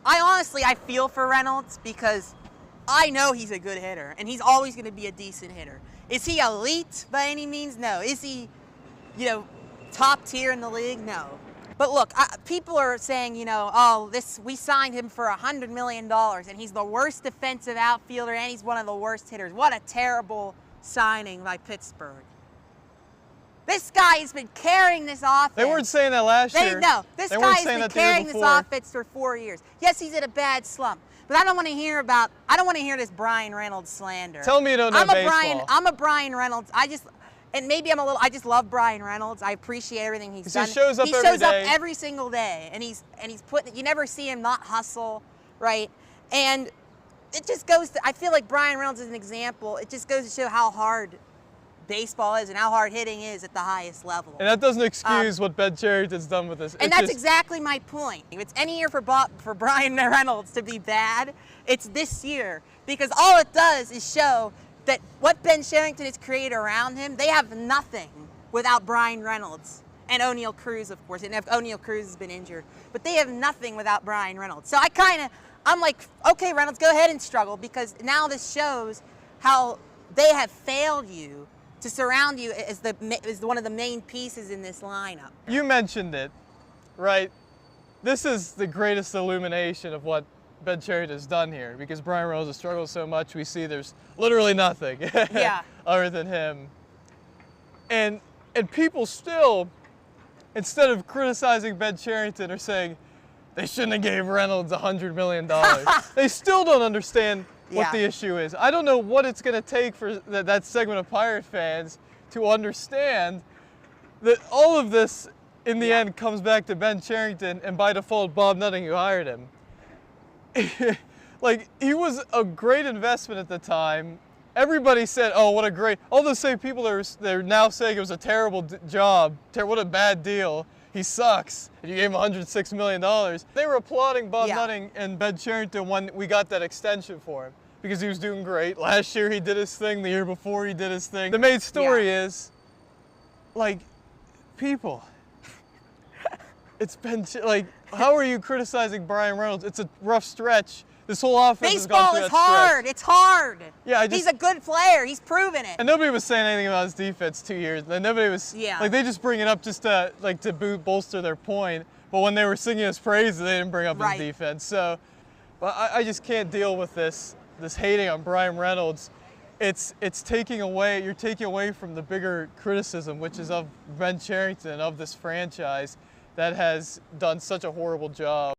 I feel for Reynolds because I know he's a good hitter, and he's always going to be a decent hitter. Is he elite by any means? No. Is he, top tier in the league? No. But look, people are saying, we signed him for $100 million, and he's the worst defensive outfielder, and he's one of the worst hitters. What a terrible signing by Pittsburgh. This guy has been carrying this offense. They weren't saying that last year. No, this guy has been carrying this offense for 4 years. Yes, he's in a bad slump, but I don't want to hear this Bryan Reynolds slander. Tell me you don't know baseball. I'm a Bryan Reynolds. I just love Bryan Reynolds. I appreciate everything he's done. He shows up every single day, and he's you never see him not hustle, right? And it just goes to, I feel like Bryan Reynolds is an example. It just goes to show how hard baseball is and how hard hitting is at the highest level. And that doesn't excuse what Ben Cherington's done with this. And that's exactly my point. If it's any year for Bryan Reynolds to be bad, it's this year. Because all it does is show that what Ben Cherington has created around him, they have nothing without Bryan Reynolds. And O'Neal Cruz, of course. And if O'Neal Cruz has been injured. But they have nothing without Bryan Reynolds. So I'm like, okay, Reynolds, go ahead and struggle. Because now this shows how they have failed you to surround you as one of the main pieces in this lineup. You mentioned it, right? This is the greatest illumination of what Ben Cherington has done here, because Bryan Reynolds has struggled so much. We see there's literally nothing other than him. And people still, instead of criticizing Ben Cherington, are saying they shouldn't have gave Reynolds $100 million. They still don't understand what the issue is. I don't know what it's going to take for that segment of Pirate fans to understand that all of this, in the end, comes back to Ben Cherington and by default Bob Nutting, who hired him. Like, he was a great investment at the time. Everybody said, oh, what a great, all the same people they're now saying it was a terrible job, what a bad deal. He sucks, and you gave him $106 million. They were applauding Bob Nutting and Ben Cherington when we got that extension for him, because he was doing great. Last year he did his thing, the year before he did his thing. The main story is, like, people. It's been, how are you criticizing Bryan Reynolds? It's a rough stretch. This whole offense has gone through that stretch. Baseball is hard. It's hard. Yeah, he's a good player. He's proven it. And nobody was saying anything about his defense 2 years. And nobody was, like, they just bring it up just to bolster their point. But when they were singing his praises, they didn't bring up his defense. So, but I just can't deal with this hating on Bryan Reynolds. It's taking away, you're taking away from the bigger criticism, which is of Ben Cherington, of this franchise that has done such a horrible job.